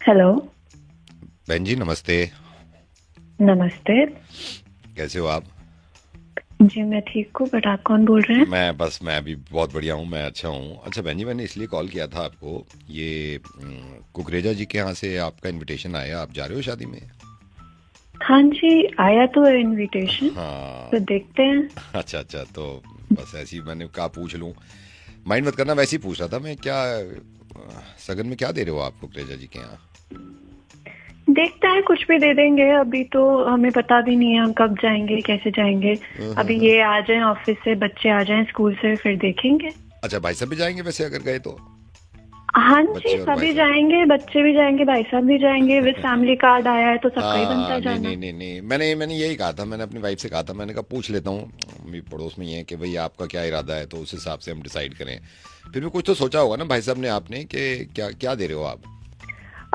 Hello. बहन जी नमस्ते। नमस्ते। कैसे हो आप? जी मैं ठीक हूँ, बट आप कौन बोल रहे हैं? मैं भी बहुत बढ़िया हूँ, मैं अच्छा हूँ। अच्छा बहन जी, मैंने इसलिए कॉल किया था आपको। ये कुकरेजा जी के यहाँ से आपका इनविटेशन आया, आप जा रहे हो शादी में? हाँ जी, आया तो है इनविटेशन। हाँ। तो देखते हैं। अच्छा अच्छा, तो बस ऐसे ही मैंने कहा पूछ लूँ। माइंड मत करना, वैसे ही पूछ रहा था मैं। क्या सगन में क्या दे रहे हो आप कुकरेजा जी के यहाँ? देखते हैं, कुछ भी दे देंगे। अभी तो हमें पता भी नहीं है हम कब जाएंगे, कैसे जाएंगे। अभी ये आ जाएं ऑफिस से, बच्चे आ जाएं स्कूल से, फिर देखेंगे। अच्छा, भाई साहब भी जाएंगे वैसे अगर गए तो? हाँ जी, बच्चे और भाई सभी साहब? जाएंगे, बच्चे भी जाएंगे, भाई साहब भी जाएंगे। विद फैमिली कार्ड आया है तो सबका ही बनता हाँ, है नहीं जाना। नहीं नहीं नहीं, मैंने यही कहा था। मैंने अपनी वाइफ से कहा था, मैंने कहा पूछ लेता हूँ, मेरी पड़ोस में ही है, कि भाई आपका क्या इरादा है, तो उस हिसाब से हम डिसाइड करें। फिर भी कुछ तो सोचा होगा ना भाई साहब ने, आपने, कि क्या क्या दे रहे हो आप?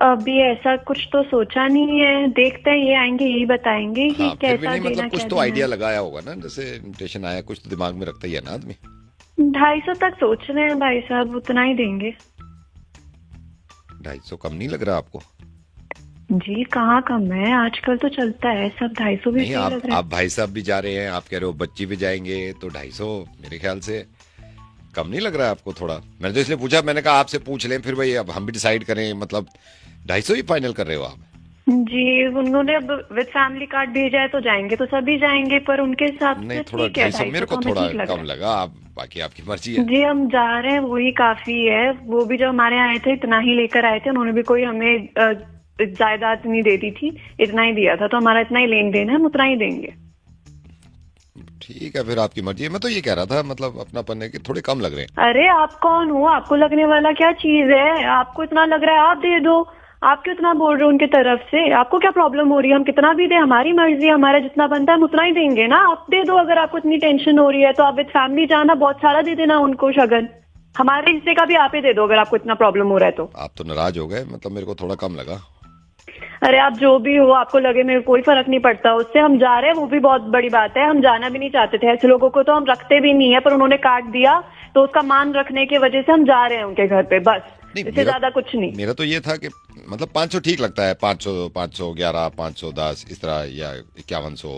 अभी ऐसा कुछ तो सोचा नहीं है, देखते हैं, ये आएंगे यही बताएंगे कि हाँ, फिर भी कैसा नहीं, मतलब देना, कुछ क्या तो देना आइडिया है। लगाया होगा ना, जैसे इन्विटेशन आया कुछ तो दिमाग में रखता ही है ना आदमी। 250 तक सोच रहे हैं भाई साहब, उतना ही देंगे। 250 कम नहीं लग रहा आपको? जी कहाँ कम है, आजकल तो चलता है सब, 250 भी नहीं, सही आप लग रहा है। आप भाई साहब भी जा रहे हैं, आप कह रहे हो बच्ची भी जाएंगे, तो 250 मेरे ख्याल से कम नहीं लग रहा है आपको थोड़ा? मैंने तो इसलिए पूछा, मैंने कहा आपसे पूछ लें, फिर भाई अब हम भी डिसाइड करें। मतलब 250 ही फाइनल कर रहे हो आप? जी उन्होंने अब विद फैमिली कार्ड भेजा है तो जाएंगे तो सभी जाएंगे, पर उनके हिसाब नहीं, से थोड़ा ठीक है, 250 250 मेरे को तो हमें थोड़ा ठीक लग कम रहा लगा। आप बाकी आपकी मर्जी है। है। जी हम जा रहे हैं, वही काफी है। वो भी जब हमारे यहाँ आए थे इतना ही लेकर आए थे, उन्होंने भी कोई हमें जायदाद नहीं दे दी थी, इतना ही दिया था, तो हमारा इतना ही लेन देन है, हम उतना ही देंगे। ठीक है, फिर आपकी मर्जी है। मैं तो ये कह रहा था, मतलब अपना पन्ने के थोड़े कम लग रहे हैं। अरे आप कौन हो, आपको लगने वाला क्या चीज है? आपको इतना लग रहा है, आप दे दो। आप क्यों इतना बोल रहे हो उनके तरफ से? आपको क्या प्रॉब्लम हो रही है? हम कितना भी दे, हमारी मर्जी है, हमारा जितना बनता है हम उतना ही देंगे ना। आप दे दो, अगर आपको इतनी टेंशन हो रही है तो आप विद फैमिली जाना, बहुत सारा दे देना उनको शगन। हमारे हिस्से का भी आप ही दे दो अगर आपको इतना प्रॉब्लम हो रहा है तो। आप तो नाराज हो गए, मतलब मेरे को थोड़ा कम लगा। अरे आप जो भी हो, आपको लगे, मेरे को कोई फर्क नहीं पड़ता उससे। हम जा रहे हैं वो भी बहुत बड़ी बात है, हम जाना भी नहीं चाहते थे, ऐसे लोगों को तो हम रखते भी नहीं है, पर उन्होंने काट दिया तो उसका मान रखने की वजह से हम जा रहे हैं उनके घर पे, बस। नहीं, इससे मेरा ज्यादा कुछ नहीं। मेरा तो ये था कि मतलब 500 ठीक लगता है। 500, 511, 510 इस तरह, या 5100।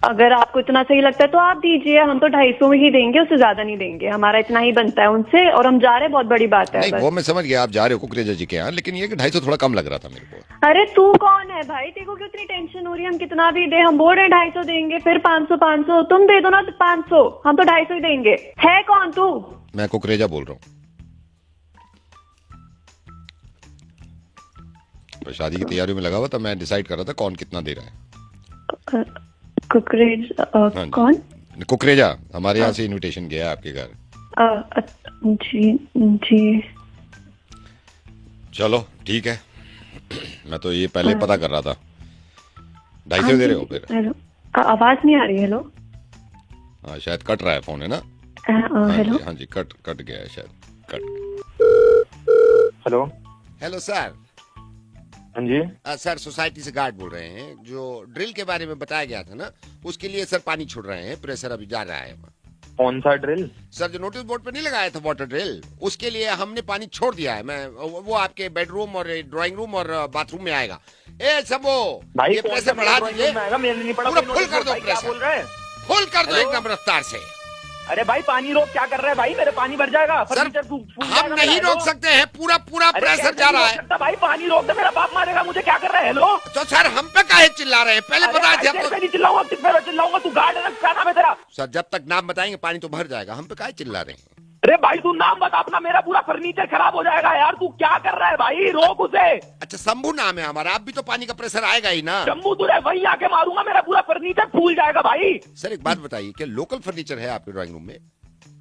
अगर आपको इतना सही लगता है तो आप दीजिए, हम तो 250 में ही देंगे, उससे ज्यादा नहीं देंगे, हमारा इतना ही बनता है उनसे, और हम जा रहे हैं, बहुत बड़ी बात है नहीं, बस। वो मैं समझ गया, आप जा रहे हो कुकरेजा जी के यहाँ, लेकिन ये कि 250 थोड़ा कम लग रहा था मेरे को। अरे तू कौन है भाई, तेरे को क्यों इतनी टेंशन हो रही है? हम कितना भी दे, हम बोल रहे हैं 250 देंगे, फिर 500 500 तुम दे दो ना, तो 500, हम तो 250 ही देंगे। है कौन तू? मैं कुकरेजा बोल रहा हूँ। तो शादी की तैयारियों में लगा हुआ था, मैं डिसाइड कर रहा था कौन कितना दे रहा है। कुकरेज हाँ जी, कौन? कुकरेजा हमारे यहाँ से इनविटेशन गया है आपके घर। जी जी। चलो ठीक है। मैं तो ये पहले अ, पता कर रहा था। ढाई हाँ सौ दे जी। रहे हो फिर? हेलो। आवाज नहीं आ रही? हेलो। हाँ, शायद कट रहा है फोन, है ना? हाँ हेलो। जी हाँ जी, कट कट गया है शायद, कट। हेलो। Hello sir. हाँ जी। सर, सोसाइटी से गार्ड बोल रहे हैं। जो ड्रिल के बारे में बताया गया था ना, उसके लिए सर पानी छोड़ रहे हैं, प्रेशर अभी जा रहा है। कौन सा ड्रिल? सर, जो नोटिस बोर्ड पे नहीं लगाया था वाटर ड्रिल, उसके लिए हमने पानी छोड़ दिया है। मैं वो आपके बेडरूम और ड्राइंग रूम और बाथरूम में आएगा। ए सबो, भाई ये कौन प्रेशर सा बढ़ा ड्राइंग दीजिए। रूम में आएगा? मैंने नहीं पढ़ा पूरा कोई फुल नोटिस कर बोर्ड। दो भाई क्या प्रेशर, बोल रहे हैं? फुल कर दो हेलो? एकदम रफ्तार से। अरे भाई पानी रोक, क्या कर रहा है भाई? मेरे पानी भर जाएगा, सर, फर्नीचर फूल हम जाएगा नहीं मेरा। रोक सकते हैं, पूरा पूरा अरे प्रेशर कैसे जा नहीं रहा रोक है। सकता भाई? पानी रोक दे, मेरा बाप मारेगा मुझे। क्या कर रहा है? हेलो। तो सर, हम पे काहे चिल्ला रहे हैं? पहले अरे बता भाई दिया तेरे पे तो। नहीं चिल्लाऊंगा, किस पे चिल्लाऊंगा? तू गार्ड है, क्या नाम है तेरा? सर, जब तक नाम बताएंगे पानी तो भर जाएगा। हम पे काहे चिल्ला रहे हैं? अरे भाई तू नाम बता अपना, मेरा पूरा फर्नीचर खराब हो जाएगा यार। तू क्या कर रहा है भाई? रोक उसे। अच्छा, शंभू नाम है हमारा। अब भी तो पानी का प्रेशर आएगा ही ना। जम्मू तुझे वहीं आके मारूंगा, मेरा पूरा फर्नीचर फूल जाएगा भाई। सर, एक बात बताइए, क्या लोकल फर्नीचर है आपके ड्राइंग रूम में?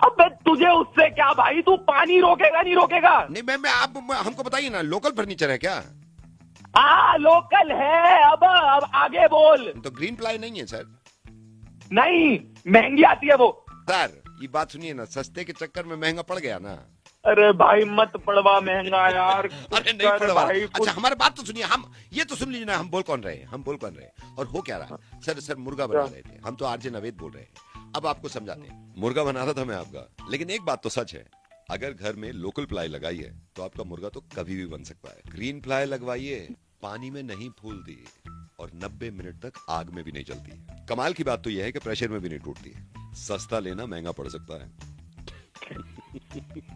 अब तुझे उससे क्या भाई? तू पानी रोकेगा नहीं रोकेगा? नहीं, मैं आप हमको बताइए ना, लोकल फर्नीचर है क्या? हाँ लोकल है। अब आगे बोल। तो ग्रीन प्लाई नहीं है सर? नहीं, महंगी आती है वो। सर, ये बात सुनिए ना, सस्ते के चक्कर में महंगा पड़ गया ना। अरे भाई मत पड़वा महंगा यार। अरे नहीं पड़वा। भाई अच्छा, हमारी बात तो सुनिए। हम ये तो सुन लीजिए ना, हम बोल कौन रहे हैं, हम बोल कौन रहे हैं और हो क्या रहा है। सर सर, मुर्गा बना रहे थे हम तो, आरजे नवेद बोल रहे हैं। अब आपको समझाते हैं। मुर्गा बना रहा था मैं आपका, लेकिन एक बात तो सच है, अगर घर में लोकल प्लाई लगाई है तो आपका मुर्गा तो कभी भी बन सकता है। ग्रीन प्लाई लगवाइए, पानी में नहीं फूलती और 90 मिनट तक आग में भी नहीं जलती। कमाल की बात तो यह है कि प्रेशर में भी नहीं टूटती। सस्ता लेना महंगा पड़ सकता है।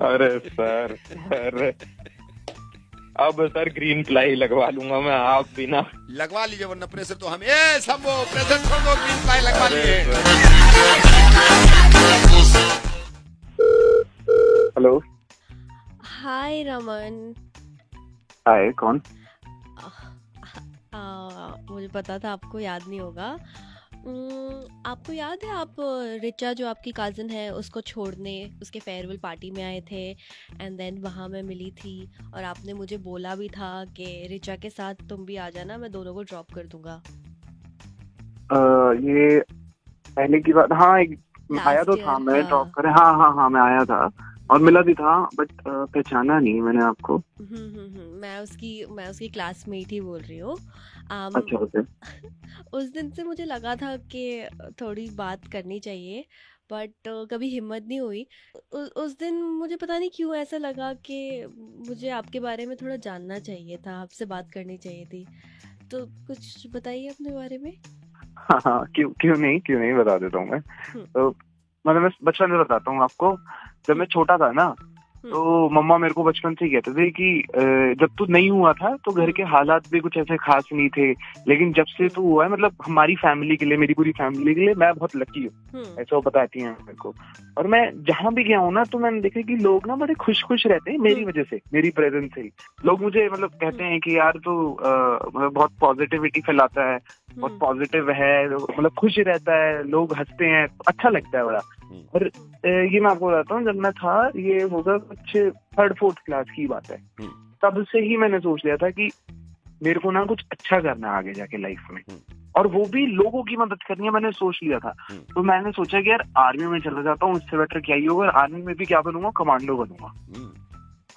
अरे सर, अरे अब सर ग्रीन प्लाई लगवा लूंगा मैं, आप बिना लगवा लीजिए, वरना प्रेशर तो हम सब वो प्रेशर छोड़ दो, ग्रीन प्लाई लगवा लीजिए। हेलो। हाय रमन। हाय, कौन? मुझे पता था आपको याद नहीं होगा। आपको याद है आप रिचा जो आपकी कज़न है उसको छोड़ने उसके फेयरवेल पार्टी में आए थे एंड देन वहाँ मैं मिली थी और आपने मुझे बोला भी था कि रिचा के साथ तुम भी आ जाना, मैं दोनों को ड्रॉप कर दूंगा। ये पहले की बात। हाँ, एक आया तो लास्ट था, ईयर, मैं ड्रॉप करे। हाँ हाँ हाँ, मैं आया था और मिला भी था, बट पहचाना नहीं मैंने आपको। मैं उसकी क्लासमेट ही बोल रही हूँ। अच्छा, ओके। उस दिन से मुझे लगा था कि थोड़ी बात करनी चाहिए बट कभी हिम्मत नहीं हुई। उस दिन मुझे पता नहीं क्यों ऐसा लगा कि मुझे आपके बारे में थोड़ा जानना चाहिए था, आपसे बात करनी चाहिए थी, तो कुछ बताइए अपने बारे में। हाँ हाँ, क्यों नहीं बता देता हूँ मैं। तो मतलब मैं बचपन में बताता हूँ आपको। जब मैं छोटा था ना, तो मम्मा मेरे को बचपन से ही कहते थे कि जब तू नहीं हुआ था तो घर के हालात भी कुछ ऐसे खास नहीं थे, लेकिन जब से तू हुआ है, मतलब हमारी फैमिली के लिए, मेरी पूरी फैमिली के लिए मैं बहुत लकी हूँ, ऐसा वो बताती हैं मेरे को। और मैं जहाँ भी गया हूँ ना, तो मैंने देखा कि लोग ना बड़े खुश रहते हैं मेरी वजह से, मेरी प्रेजेंस से ही। लोग मुझे मतलब कहते हैं कि यार तू मतलब बहुत पॉजिटिविटी फैलाता है, बहुत पॉजिटिव है, मतलब खुश रहता है, लोग हंसते हैं, अच्छा लगता है बड़ा। और ये मैं आपको बताता हूँ, जब मैं था, ये होगा कुछ 3rd-4th क्लास की बात है, तब से ही मैंने सोच लिया था कि मेरे को ना कुछ अच्छा करना है आगे जाके लाइफ में, और वो भी लोगों की मदद करनी है, मैंने सोच लिया था। तो मैंने सोचा कि यार आर्मी में चला जाता हूँ, इससे बेटर क्या ही होगा, आर्मी में भी क्या बनूंगा, कमांडो बनूंगा।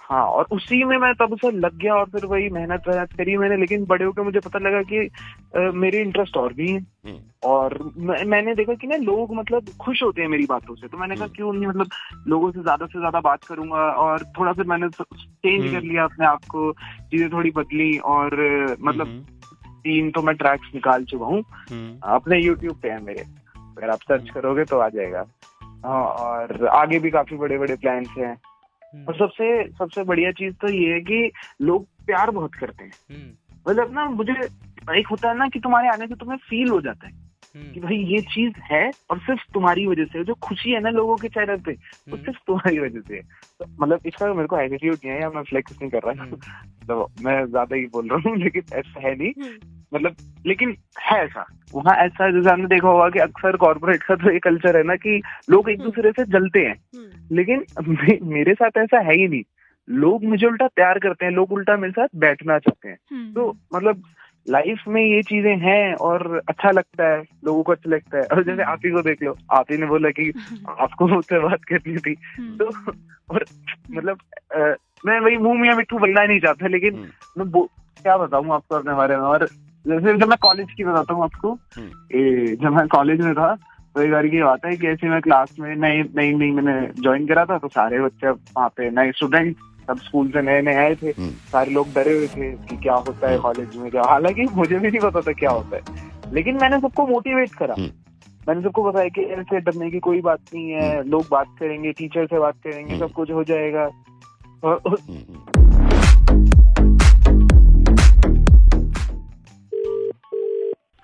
हाँ, और उसी में मैं तब से लग गया और फिर वही मेहनत करी मैंने। लेकिन बड़े होकर मुझे पता लगा कि मेरे इंटरेस्ट और भी हैं, और मैंने देखा कि ना लोग मतलब खुश होते हैं मेरी बातों से, तो मैंने कहा क्यों नहीं, मतलब लोगों से ज्यादा बात करूंगा। और थोड़ा फिर मैंने चेंज कर लिया अपने आप को, चीजें थोड़ी बदली, और मतलब 3 तो मैं ट्रैक्स निकाल चुका हूँ, अपने YouTube पे है मेरे, अगर आप सर्च करोगे तो आ जाएगा। हाँ, और आगे भी काफी बड़े बड़े प्लान्स हैं। और सबसे बढ़िया चीज तो ये है कि लोग प्यार बहुत करते हैं। मतलब ना, मुझे एक होता है ना कि तुम्हारे आने से तुम्हें फील हो जाता है कि भाई ये चीज है और सिर्फ तुम्हारी वजह से। जो खुशी है ना लोगों के चेहरे पे, वो सिर्फ तुम्हारी वजह से है। तो मतलब इसका मेरे को एटीट्यूड नहीं है, या मैं फ्लेक्स नहीं कर रहा, तो मैं ज्यादा ही बोल रहा हूँ, लेकिन ऐसा है नहीं, मतलब लेकिन है ऐसा। वहाँ ऐसा है, जैसे हमने देखा होगा कि अक्सर कॉर्पोरेट का तो ये कल्चर है ना कि लोग एक दूसरे से जलते हैं, लेकिन मेरे साथ ऐसा है ही नहीं। लोग मुझे उल्टा प्यार करते हैं, लोग उल्टा मेरे साथ बैठना चाहते हैं। तो मतलब लाइफ में ये चीजें हैं और अच्छा लगता है, लोगों को अच्छा लगता है। और जैसे आप ही को देख लो, आप ही ने बोला कि आपको मुझसे बात करनी थी, तो और मतलब मैं वही मुंह मियां मिट्ठू बनना नहीं चाहता, लेकिन मैं क्या बताऊं आपको अपने बारे में। और जैसे जब मैं कॉलेज की बताता हूँ आपको, जब मैं कॉलेज में था तो एक बार की बात है कि ऐसे मैं क्लास में नई मैंने ज्वाइन करा था, तो सारे बच्चे वहाँ पे नए स्टूडेंट, सब स्कूल से नए आए थे, सारे लोग डरे हुए थे कि क्या होता है कॉलेज में, क्या। हालांकि मुझे भी नहीं पता था क्या होता है, लेकिन मैंने सबको मोटिवेट करा। मैंने सबको बताया कि ऐसे डरने की कोई बात नहीं है, लोग बात करेंगे, टीचर से बात करेंगे, सब कुछ हो जाएगा।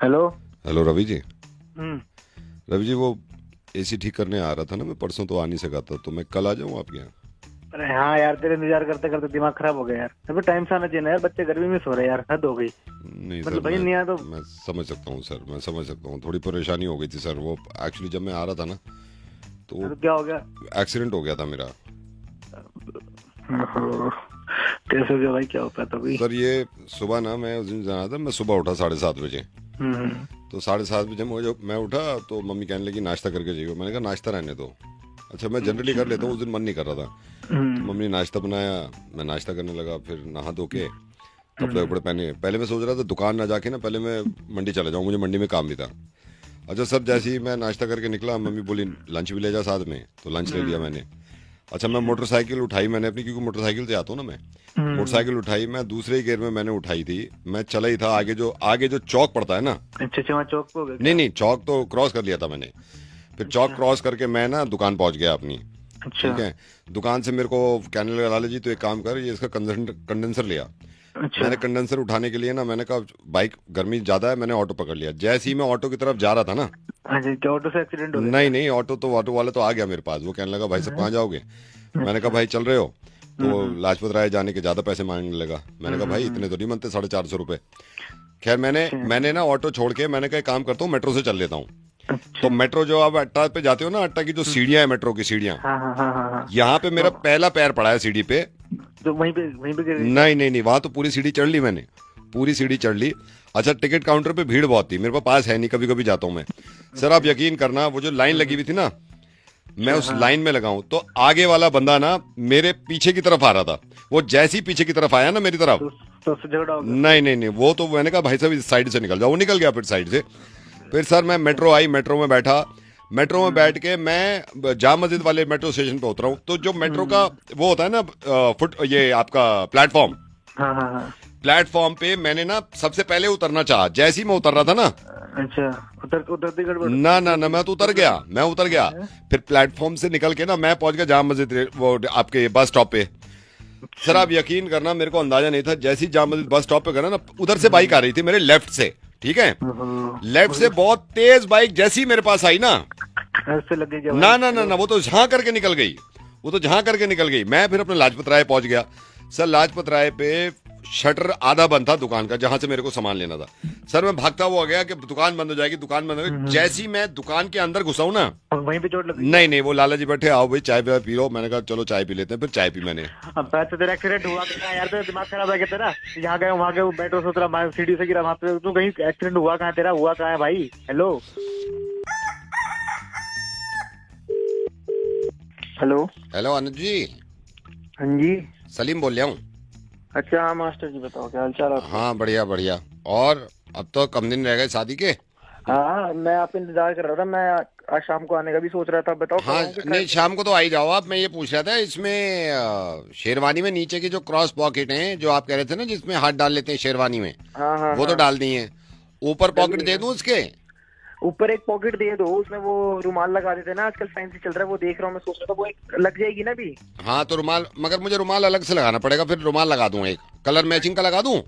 हेलो रवि जी। रवि जी, वो एसी ठीक करने आ रहा था ना मैं, परसों तो आ नहीं सका था, तो मैं कल आ जाऊँ आपके यहाँ? अरे हाँ यार, तेरे इंतजार करते करते दिमाग खराब हो गया यार। अभी टाइम से आना चाहिए यार, बच्चे गर्मी में सो रहे हैं यार, हद हो गई। नहीं मतलब सर, भाई नहीं आया तो मैं समझ सकता हूँ सर, मैं समझ सकता हूँ, थोड़ी परेशानी हो गई थी सर। वो एक्चुअली जब मैं आ रहा था ना, तो क्या हो गया? एक्सीडेंट हो गया था मेरा। कैसे हो गया भाई, क्या हो पाया था भाई? सर ये सुबह ना, मैं उस दिन जाना था, मैं सुबह उठा 7:30 बजे। तो 7:30 बजे मैं उठा तो मम्मी कहने लगी नाश्ता करके जाइए। मैंने कहा नाश्ता रहने दो। अच्छा, मैं जनरली कर लेता हूँ, उस दिन मन नहीं कर रहा था, तो मम्मी ने नाश्ता बनाया, मैं नाश्ता करने लगा, फिर नहा धो के कपड़े वपड़े पहने। पहले मैं सोच रहा था दुकान ना जाके ना, पहले मैं मंडी चला जाऊँ, मुझे मंडी में काम भी था। अच्छा सर, जैसे ही मैं नाश्ता करके निकला, मम्मी बोली लंच भी ले जा साथ में, तो लंच ले लिया मैंने। अच्छा मैं मोटरसाइकिल उठाई मैंने अपनी, क्योंकि मोटरसाइकिल से आता हूँ ना मैं। मोटरसाइकिल उठाई मैं, दूसरे गियर में मैंने उठाई थी, मैं चला ही था। आगे जो चौक पड़ता है ना, अच्छा वहाँ चौक पे हो गया? नहीं चौक तो क्रॉस कर लिया था मैंने। फिर चौक क्रॉस करके मैं ना दुकान पहुंच गया अपनी। अच्छा ठीक है, दुकान से मेरे को कहने लगा लाला जी तो एक काम कर, ये इसका कंडेंसर लिया। अच्छा मैंने कंडेंसर उठाने के लिए ना, मैंने कहा बाइक गर्मी ज्यादा है, मैंने ऑटो पकड़ लिया। जैसे ही मैं ऑटो की तरफ जा रहा था ना, हाँ जी, क्या ऑटो से एक्सीडेंट हो गया? नहीं ऑटो वाला तो आ गया मेरे पास। वो कहने लगा भाई साहब कहाँ जाओगे? मैंने कहा भाई चल रहे हो तो लाजपत राय जाने के ज्यादा पैसे मांगने लगा। मैंने कहा भाई इतने तो नहीं बनते, 450 रुपए। खैर मैंने ना ऑटो छोड़ के मैंने कहा काम करता हूँ, मेट्रो से चल लेता हूँ। तो मेट्रो जो आप अट्टा पे जाते हो ना, अट्टा की जो सीढ़ियां है मेट्रो की सीढ़ियां, हाँ यहाँ पे मेरा पहला पैर पड़ा है सीढ़ी पे। तो वहीं पे गिर गई? नहीं वहां तो पूरी सीढ़ी चढ़ ली मैंने, पूरी सीढ़ी चढ़ ली। अच्छा टिकट काउंटर पे भीड़ बहुत थी, मेरे पास है नहीं, कभी कभी जाता हूँ मैं। सर आप यकीन करना, वो जो लाइन लगी हुई थी ना, मैं उस लाइन में लगा हूं तो आगे वाला बंदा ना मेरे पीछे की तरफ आ रहा था। वो जैसी पीछे की तरफ आया ना मेरी तरफ, तो झगड़ा हो गया? नहीं वो तो मैंने कहा भाई साहब इस साइड से निकल जाओ। वो निकल गया फिर साइड से। फिर सर मैं मेट्रो आई, मेट्रो में बैठा, मेट्रो में बैठ के मैं जाम मस्जिद वाले मेट्रो स्टेशन पे उतरा हूँ। तो जो मेट्रो का वो होता है ना ये आपका प्लेटफॉर्म, हाँ प्लेटफॉर्म पे मैंने ना सबसे पहले उतरना चाहा। जैसे ही मैं उतर रहा था ना, अच्छा उतरते गड़बड़? ना मैं तो उतर गया। फिर प्लेटफॉर्म से निकल के ना मैं पहुंच गया जाम मस्जिद, वो आपके बस स्टॉप पे। सर आप यकीन करना, मेरे को अंदाजा नहीं था। जैसे ही जाम मस्जिद बस स्टॉप पे गया ना, उधर से बाइक आ रही थी मेरे लेफ्ट से। ठीक है, लेफ्ट से बहुत तेज बाइक जैसी मेरे पास आई ना, ऐसे लग गई क्या? ना वो तो झां करके निकल गई। मैं फिर अपने लाजपत राय पहुंच गया। सर लाजपत राय पे शटर आधा बंद था दुकान का, जहां से मेरे को सामान लेना था। सर मैं भागता हुआ गया कि दुकान बंद हो जाएगी। जैसी मैं दुकान के अंदर घुसा हूं ना, वहीं पे चोट लग गई? नहीं वो लाला जी बैठे, आओ भाई चाय पी लो। मैंने कहा चलो चाय पी लेते हैं। फिर चाय पी मैंने। अब पैसे तेरा एक्सीडेंट हुआ था यार, तेरा दिमाग खराब है क्या तेरा? यहाँ गए वहाँ गए, मेट्रो से उतरा, सीढ़ी से गिरा, वहाँ पे तू कहीं एक्सीडेंट हुआ कहाँ तेरा? हुआ कहाँ है भाई? हेलो हेलो अनुज जी, हाँ जी सलीम बोल रहा हूँ। अच्छा हाँ मास्टर जी, बताओ क्या हाल चाल है? हाँ बढ़िया। और अब तो कम दिन रह गए शादी के। हाँ मैं आपका इंतजार कर रहा था, मैं आज शाम को आने का भी सोच रहा था। बताओ हाँ नहीं शाम को तो आ ही जाओ आप। मैं ये पूछ रहा था, इसमें शेरवानी में नीचे की जो क्रॉस पॉकेट है, जो आप कह रहे थे ना जिसमें हाथ डाल लेते हैं शेरवानी में, हाँ वो तो डाल दी है। ऊपर पॉकेट दे दूं उसके? ऊपर एक पॉकेट दे दो, उसमें वो रुमाल लगा देते हैं ना, आजकल फैंसी चल रहा है, वो देख रहा हूँ मैं। सोच रहा था वो एक लग जाएगी ना भी। हाँ तो रुमाल, मगर मुझे रुमाल अलग से लगाना पड़ेगा। फिर रुमाल लगा दूं, एक कलर मैचिंग का लगा दूं?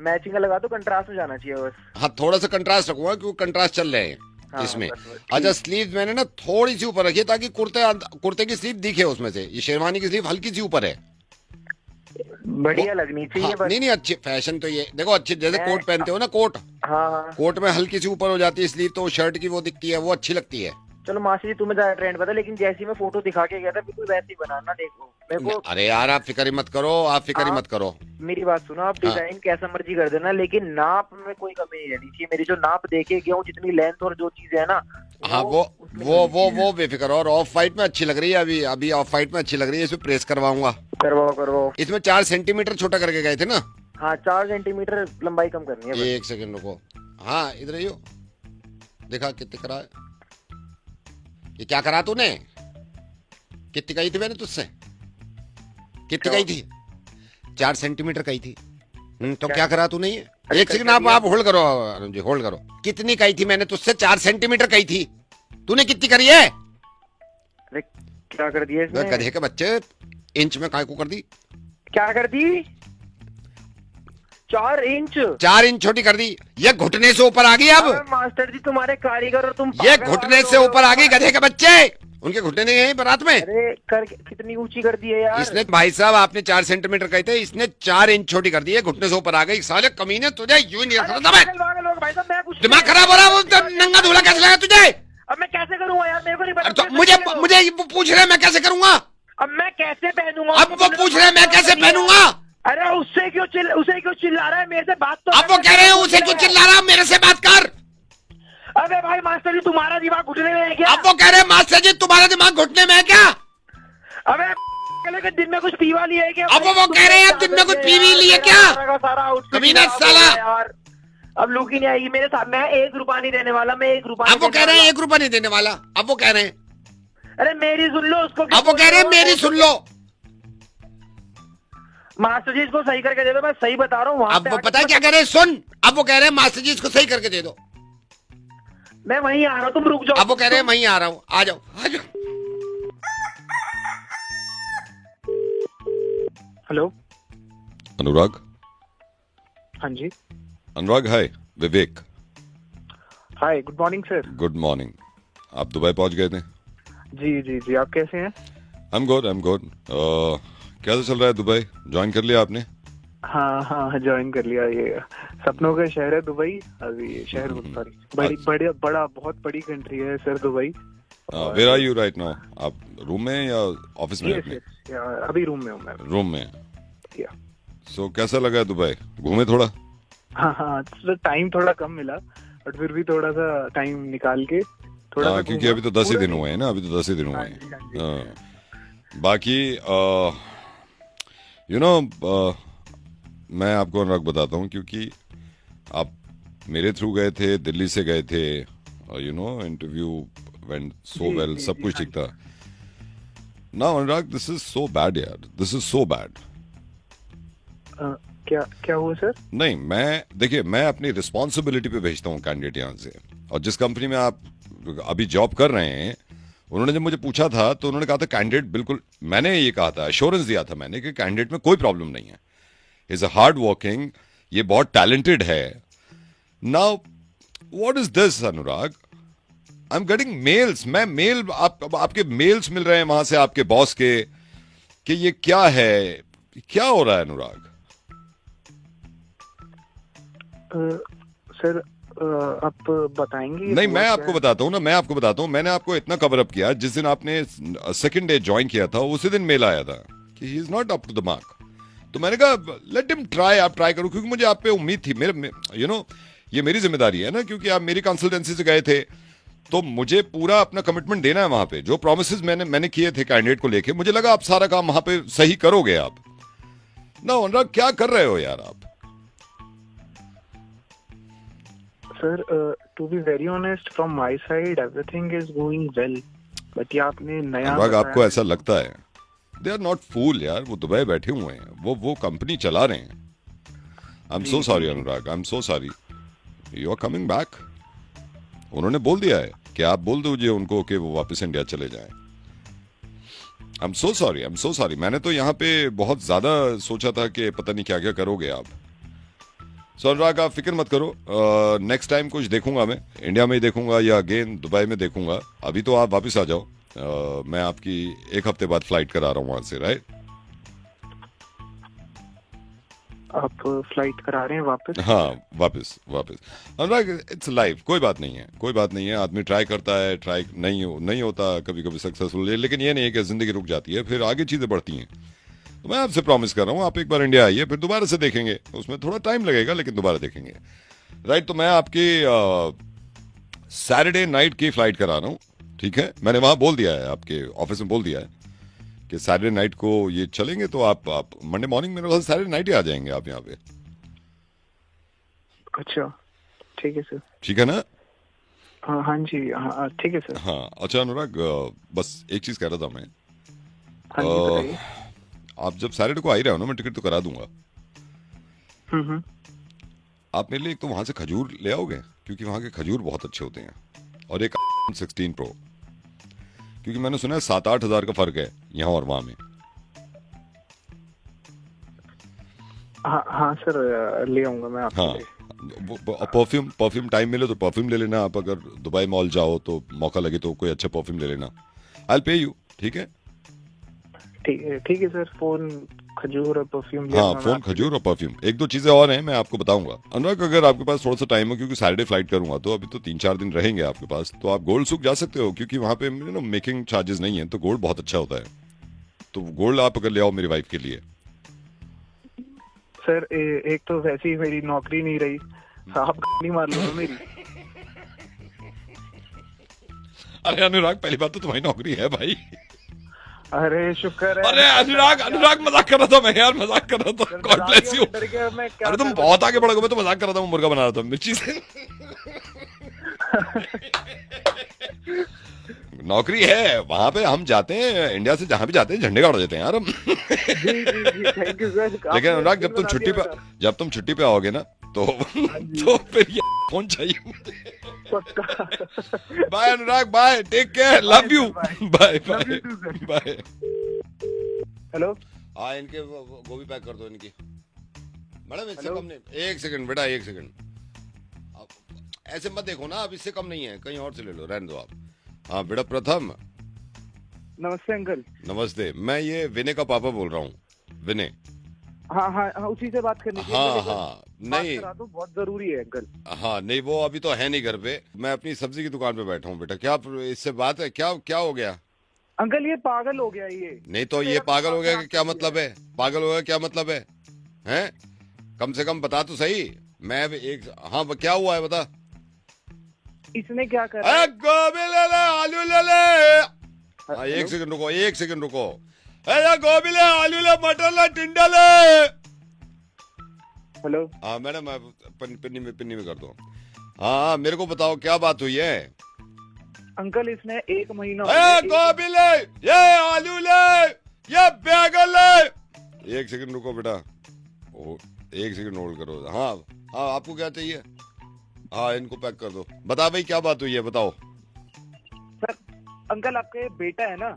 मैचिंग का लगा दो, कंट्रास्ट में जाना चाहिए बस। हाँ थोड़ा सा कंट्रास्ट रखूंगा, क्योंकि कंट्रास्ट चल रहे हैं इसमें। बस। अच्छा स्लीव मैंने ना थोड़ी सी ऊपर रखी है, ताकि कुर्ते की स्लीव दिखे उसमें से। ये शेरवानी की स्लीव हल्की सी ऊपर है, बढ़िया लगनी चाहिए। हाँ, नहीं अच्छे फैशन तो ये देखो, अच्छे जैसे कोट पहनते हो ना, कोट, हाँ कोट में हल्की सी ऊपर हो जाती है स्लीव, तो शर्ट की वो दिखती है, वो अच्छी लगती है। चलो मासी जी तुम्हें ज्यादा ट्रेंड पता, लेकिन जैसी मैं फोटो दिखा के गया था बिल्कुल वैसी बनाना। देखो मेरे को, अरे यार आप फिक्र मत करो, मेरी बात सुनो, आप डिजाइन कैसा मर्जी कर देना, लेकिन नाप में कोई कमी नहीं रहनी चाहिए। मेरी जो नाप देके गया हूँ, जितनी लेंथ और जो चीज है ना, हाँ वो बेफिक्र। और ऑफ वाइट में अच्छी लग रही है, अभी ऑफ वाइट में अच्छी लग रही है। इसमें प्रेस करवाऊंगा। करवाओ। इसमें 4 सेंटीमीटर छोटा करके गए थे ना? हाँ 4 सेंटीमीटर लंबाई कम करनी है बस। एक सेकंड रुको। हाँ इधर ही हो, देखा कितने करा है? ये क्या करा तूने? कितनी कही थी मैंने तुझसे? कितनी कही थी? 4 सेंटीमीटर कही थी। तो क्या करा तूने? ये एक सेकंड आप होल्ड करो अरुण जी, होल्ड करो। कितनी कही थी मैंने तुझसे? 4 सेंटीमीटर कही थी। तूने कितनी करी है? अरे क्या कर दिया इसने? गधे के बच्चे, इंच में काय को कर दी? क्या कर दी? 4 इंच? 4 इंच छोटी कर दी। ये घुटने से ऊपर आ गई अब। मास्टर जी तुम्हारे कारीगर और तुम ये घुटने से ऊपर आ गई गधे के बच्चे। उनके घुटने नहीं है बारात में। अरे कितनी ऊंची कर दी है यार इसने। भाई साहब आपने 4 सेंटीमीटर कही थे, इसने 4 इंच छोटी कर दी है, घुटने से ऊपर आ गई। साले कमीने, तुझे यूं नहीं रखता था मैं। भाई साहब मैं कुछ दिमाग खराब हो रहा है? नंगा धूला कैसे लगा तुझे? अब मैं कैसे करूंगा यार, मेरे को नहीं पता। तो मुझे पूछ रहे मैं कैसे करूंगा? अब मैं कैसे पहनूंगा? अब वो पूछ रहे मैं कैसे पहनूंगा? अरे उसे क्यों चिल्ला रहा है? मेरे से बात तो। अब वो कह रहे हैं उसे क्यों चिल्ला रहा, मेरे से बात कर। अबे भाई मास्टर जी तुम्हारा दिमाग घुटने में है क्या? अब वो कह रहे हैं मास्टर जी तुम्हारा दिमाग घुटने में है क्या? अबे दिन में कुछ पीवा लिया है क्या? अब वो कह रहे हैं दिन में कुछ पीवी ली है क्या? कमीना साला। यार अब लुक ही नहीं आएगी मेरे साथ। मैं 1 रुपया नहीं देने वाला, मैं 1 रुपया। अब वो कह रहे हैं 1 रुपया नहीं देने वाला। अब वो कह रहे हैं अरे मेरी सुन लो उसको। अब वो कह रहे हैं मेरी सुन लो। मास्टर जी इसको सही करके दे दो, मैं सही बता रहा हूँ। अब वो पता है क्या कह रहे हैं, सुन, अब वो कह रहे हैं मास्टर जी इसको सही करके दे दो। मैं वहीं आ रहा हूँ, तुम रुक जाओ। अब वो कह रहे हैं मैं ही आ रहा हूँ, आ जाओ आ जाओ। हेलो। अनुराग। हाँ जी। Anurag, hi, Vivek. Hi, good morning sir. Good morning. आप दुबई पहुंच गए थे? जी जी जी, आप कैसे हैं? I am good, I am good. कैसा चल रहा है दुबई? ज्वाइन कर लिया आपने? हाँ हाँ, ज्वाइन कर लिया। ये सपनों का शहर है दुबई। अभी शहर, सॉरी, बड़ा बहुत बड़ी कंट्री है sir Dubai. Where are you right now? आप रूम में या ऑफिस में? अपने अभी रूम में हूँ मैं। रूम में। या सो कैसा लगा दुबई? घूमे थोड़ा? हाँ हाँ, टाइम थोड़ा कम मिला, बट फिर भी थोड़ा सा टाइम निकाल के थोड़ा सा क्योंकि अभी तो 10 ही दिन हुए हैं ना, अभी तो 10 ही दिन हुए हैं। बाकी यू नो, मैं आपको अनुराग बताता हूँ, क्योंकि आप मेरे थ्रू गए थे, दिल्ली से गए थे, you know, interview went so well, सब कुछ ठीक था। Now Anurag, this is so bad यार, दिस इज सो बैड। क्या हुआ सर? नहीं, देखिए, मैं अपनी रिस्पॉन्सिबिलिटी पे भेजता हूँ कैंडिडेट यहाँ से, और जिस कंपनी में आप अभी जॉब कर रहे हैं, उन्होंने जब मुझे पूछा था तो उन्होंने कहा था कैंडिडेट बिल्कुल, मैंने ये कहा था, एश्योरेंस दिया था मैंने कि कैंडिडेट में कोई प्रॉब्लम नहीं है, इज अ हार्ड वर्किंग, ये बहुत टैलेंटेड है। Now what is this Anurag? I am getting mails, मैं मेल, आपके मेल्स मिल रहे हैं वहां से आपके बॉस के, कि ये क्या है, क्या हो रहा है अनुराग? सर आप बताएंगे? नहीं, मैं आपको बताता हूँ ना, मैं आपको बताता हूँ। मैंने आपको इतना कवर अप किया, जिस दिन आपने सेकंड डे ज्वाइन किया था उसी दिन मेल आया था कि he is not up to the mark. तो मैंने कहा लेट हिम ट्राई, आप ट्राई करो, क्योंकि मुझे आप पे उम्मीद थी। मेरे यू नो, ये मेरी जिम्मेदारी है ना, क्योंकि आप मेरी कंसल्टेंसी से गए थे, तो मुझे पूरा अपना कमिटमेंट देना है वहां पे। जो प्रोमिस मैंने किए थे कैंडिडेट को लेके, मुझे लगा आप सारा काम वहां पे सही करोगे आप ना। अनुराग, क्या कर रहे हो यार आप? Sir, to be very honest, from my side everything is going well, but ये आपने नया अनुराग, आपको ऐसा लगता है? दे आर नॉट फूल यार, वो दुबई बैठे हुए हैं, वो कंपनी चला रहे हैं। I am so sorry Anurag, I am so sorry. You are coming back. उन्होंने बोल दिया है कि आप बोल दीजिए उनको कि वो वापस इंडिया चले जाएं। आई am so sorry, I am so sorry. मैंने तो यहाँ पे बहुत ज्यादा सोचा था कि पता नहीं क्या क्या करोगे आप। सो अनुराग, आप फिक्र मत करो, नेक्स्ट टाइम कुछ देखूंगा मैं, इंडिया में ही देखूंगा या अगेन दुबई में देखूंगा। अभी तो आप वापस आ जाओ, मैं आपकी 1 हफ्ते बाद फ्लाइट करा रहा हूँ वहां से, राइट? आप फ्लाइट करा रहे हैं वापस? हाँ, वापस। अनुराग, इट्स लाइफ, कोई बात नहीं है, कोई बात नहीं है। आदमी ट्राई करता है, ट्राई नहीं होता कभी कभी सक्सेसफुल, लेकिन ये नहीं है कि जिंदगी रुक जाती है, फिर आगे चीजें बढ़ती हैं। तो मैं आपसे प्रॉमिस कर रहा हूँ, आप एक बार इंडिया आइए, फिर दोबारा से देखेंगे। उसमें थोड़ा टाइम लगेगा, लेकिन दोबारा देखेंगे, राइट? तो मैं आपकी सैटरडे नाइट की फ्लाइट करा रहा हूँ, ठीक है? मैंने वहां बोल दिया है, आपके ऑफिस में बोल दिया है कि सैटरडे नाइट को ये चलेंगे, तो आप मंडे मॉर्निंग मेरे पास सैटरडे नाइट ही आ जाएंगे आप यहाँ पे। अच्छा, ठीक है सर। ठीक है ना? हाँ जी, हाँ ठीक है सर। हाँ, अच्छा अनुराग, बस एक चीज कह रहा था मैं। हाँ जी, बताइए। आप जब सैटरडे को आ ही रहे हो ना, मैं टिकट तो करा दूंगा। आप मेरे लिए एक तो वहां से खजूर ले आओगे, क्योंकि वहां के खजूर बहुत अच्छे होते हैं, और एक 16 प्रो, क्योंकि मैंने सुना है 7-8 हजार का फर्क है यहाँ और वहां में। हाँ सर, ले आऊंगा मैं आपके हाँ, लिए। परफ्यूम टाइम मिले तो परफ्यूम ले लेना। आप अगर दुबई मॉल जाओ तो मौका लगे तो कोई अच्छा परफ्यूम ले लेना। आई विल पे यू, ठीक है? ठीक है सर। फोन, खजूर और परफ्यूम। हाँ, फोन, खजूर और परफ्यूम, 1-2 चीजें और हैं, मैं आपको बताऊंगा। अनुराग, अगर आपके पास थोड़ा सा टाइम हो, क्योंकि सैटरडे फ्लाइट करूंगा तो अभी तो 3-4 दिन रहेंगे आपके पास, तो आप गोल्ड सुक जा सकते हो, क्योंकि वहां पे यू नो मेकिंग चार्जेस नहीं है, तो गोल्ड बहुत अच्छा होता है। तो गोल्ड आप अगर ले आओ मेरी वाइफ के लिए। सर, एक तो वैसे ही मेरी नौकरी नहीं रही, आप नहीं मार लो मेरी। अरे अनुराग, पहली बात तो तुम्हारी नौकरी है भाई। अरे शुक्र है। अरे अनुराग मजाक कर रहा था मैं यार, मजाक कर रहा था। God bless you. अरे तुम बहुत आगे बढ़ोगे, मैं तो मजाक कर रहा था, मैं मुर्गा बना रहा था मिर्ची से। नौकरी है वहां पे, हम जाते हैं इंडिया से जहां भी जाते हैं झंडे गाड़ देते हैं यार हम। जी जी जी, थैंक यू सर। लेकिन अनुराग जब तुम छुट्टी पे आओगे ना तो फिर ये फोन चाहिए मुझे। Bye Anurag, bye, take care, love you, bye bye bye. Hello, हाँ इनके गोभी पैक कर दो इनकी। मैडम इससे कम नहीं, एक सेकंड बेटा, एक सेकंड। ऐसे मत देखो ना, अब इससे कम नहीं है, कहीं और से ले लो, रहने दो आप। हाँ बेटा प्रथम। नमस्ते अंकल। नमस्ते, मैं ये विनय का पापा बोल रहा हूँ, विनय। हाँ हाँ हाँ, उसी से बात करनी थी। हाँ हाँ, नहीं तो बहुत जरूरी है अंकल। हाँ नहीं, वो अभी तो है नहीं घर पे, मैं अपनी सब्जी की दुकान पे बैठा हूँ बेटा। क्या इससे बात है, क्या क्या हो गया? अंकल ये पागल हो गया ये। नहीं तो ये पागल हो गया कि क्या मतलब है? पागल हो गया क्या मतलब है? हैं? कम से कम बता तो सही। मैं एक, हाँ क्या हुआ है बता। इसने क्या करा? गोभी ले ले, आलू ले ले। हाँ एक सेकंड रुको, एक सेकंड रुको। अरे गोभी ले, आलू ले, मटर ले, टिंडा ले। हेलो। हाँ मैडम, पिन्नी में कर दो। हाँ मेरे को बताओ क्या बात हुई है? अंकल इसने 1 महीना गोभी ले, ये आलू ले, ये बैगन ले। एक सेकंड रुको बेटा, एक सेकंड होल्ड करो। हाँ हाँ, आपको क्या चाहिए? हाँ इनको पैक कर दो। बता भाई क्या बात हुई है, बताओ। सर अंकल आपके बेटा है ना,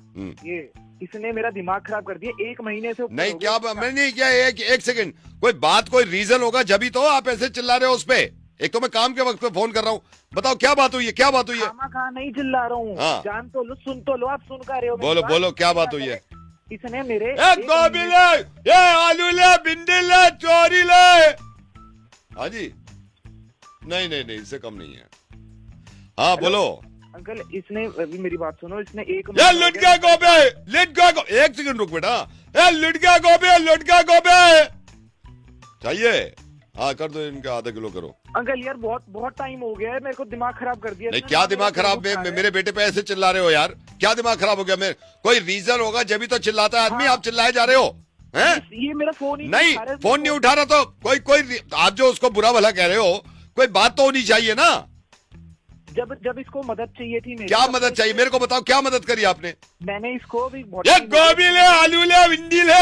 ये इसने मेरा दिमाग खराब कर दिया 1 महीने से। नहीं क्या मैं नहीं क्या, एक सेकंड, कोई बात कोई रीजन होगा जब ही तो आप ऐसे चिल्ला रहे हो उस पे। एक तो मैं काम के वक्त पे फोन कर रहा हूँ, बताओ क्या बात हुई है, क्या बात हुई है? कहाँ नहीं चिल्ला रहा हूँ। हाँ। जान तो लो, सुन तो लो, आप सुन कर रहे हो। बोलो बोलो क्या बात हुई है? इसने मेरे गोभी ले, ये आलू ले, भिंडी ले, चोरी ले। हाँ जी, नहीं नहीं नहीं, इससे कम नहीं है। हाँ बोलो अंकल। इसने अभी मेरी बात सुनो, इसने 1 ये लुट गया गोभी, एक सेकंड रुक बेटा। ये लुट गया गोभी चाहिए? हाँ कर दो, इनका आधा किलो करो। अंकल यार बहुत टाइम हो गया है, मेरे को दिमाग खराब कर दिया। नहीं क्या दिमाग खराब, मेरे बेटे पे ऐसे चिल्ला रहे हो यार? क्या दिमाग खराब हो गया? मेरे कोई रीजन होगा जब ही तो चिल्लाता है आदमी। आप चिल्लाए जा रहे हो हैं? ये मेरा फोन ही नहीं, फोन नहीं उठा रहा तो कोई आप जो उसको बुरा भला कह रहे हो, कोई बात तो होनी चाहिए ना। जब इसको मदद चाहिए थी मेरी, क्या मदद चाहिए मेरे को बताओ, क्या मदद करी आपने? मैंने इसको भी ये गोभी ले, आलू ले, भिंडी ले,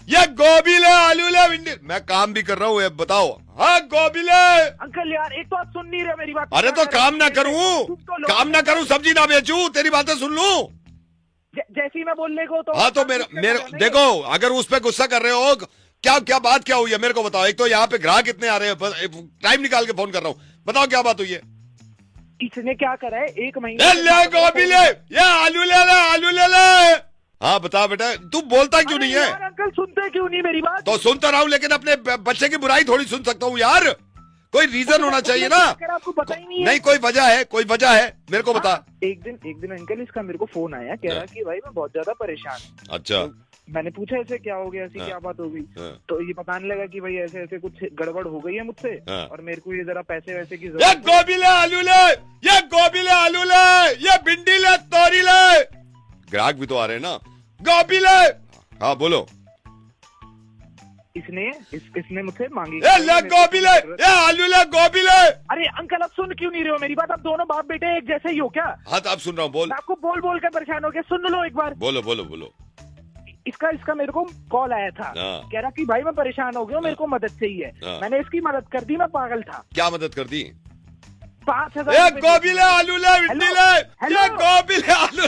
ये गोभी ले, आलू ले, भिंडी। मैं काम भी कर रहा हूँ, बताओ। हाँ गोभी ले। अंकल यार एक तो आप सुन नहीं रहे मेरी बात। अरे तो काम ना करूँ, काम ना करूँ, सब्जी ना बेचूं, तेरी बातें सुन लूं? जैसी मैं बोलने को तो। हाँ तो मेरे देखो, अगर उस पे गुस्सा कर रहे हो, क्या बात क्या हुई है मेरे को बताओ। एक तो यहाँ पे ग्राहक इतने आ रहे हैं, टाइम निकाल के फोन कर रहा हूँ, बताओ क्या बात हुई है? इसने क्या करा है 1 महीने? ले गोभी ले, ये आलू ले। हाँ बता बेटा, तू बोलता क्यों नहीं है? अंकल सुनते क्यों नहीं मेरी बात? तो सुनता रहा हूँ, लेकिन अपने बच्चे की बुराई थोड़ी सुन सकता हूँ यार। कोई रीजन होना चाहिए ना। आपको पता ही नहीं है? नहीं कोई वजह है, मेरे को बता। एक दिन अंकल इसका मेरे को फोन आया, कह रहा कि भाई मैं बहुत ज्यादा परेशान हूँ। अच्छा। मैंने पूछा ऐसे क्या हो गया, ऐसी क्या बात हो गई? तो ये बताने लगा कि भाई ऐसे ऐसे कुछ गड़बड़ हो गई है मुझसे, और मेरे को ये जरा पैसे वैसे की जरूरत है। गोभी ले, आलू ले, ये गोभी ले, आलू ले, ये भिंडी ले, तोरी ले। ग्राहक भी तो आ रहे हैं ना। गोभी ले। हाँ बोलो। इसने मुझसे मांगी। ले गोभी ले, ये आलू ले, गोभी ले। अरे अंकल आप सुन क्यों नहीं रहे हो मेरी बात? आप दोनों बाप बेटे एक जैसे ही हो क्या? हाँ तो आप सुन रहा हूँ, बोल। आपको बोल कर परेशान हो गया, सुन लो एक बार। बोलो। इसका मेरे को कॉल आया था, कह रहा कि भाई मैं परेशान हो गया, मेरे को मदद चाहिए। मैंने इसकी मदद कर दी, मैं पागल था। क्या मदद कर दी? 5,000। गोभी ले, आलू ले, भिंडी ले, ये गोभी ले, आलू।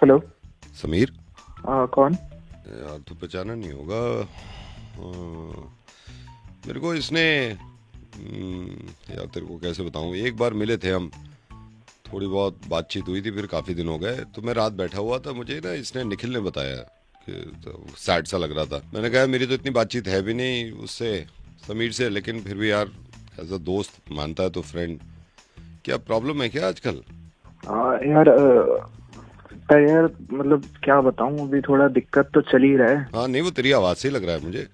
हेलो समीर। कौन? यार तू पहचाना नहीं होगा, मेरे को इसने यार तेरे को कैसे बताऊं, एक बार मिले थे हम, थोड़ी बहुत बातचीत हुई थी, फिर काफ़ी दिन हो गए। तो मैं रात बैठा हुआ था, मुझे ना इसने निखिल ने बताया कि तो सैड सा लग रहा था। मैंने कहा मेरी तो इतनी बातचीत है भी नहीं उससे, समीर से, लेकिन फिर भी यार एज अ दोस्त मानता है तो फ्रेंड। क्या प्रॉब्लम है क्या आजकल? यार मतलब क्या बताऊं, अभी थोड़ा दिक्कत तो चल ही रहा है। हाँ नहीं वो तेरी आवाज़ से ही लग रहा है मुझे,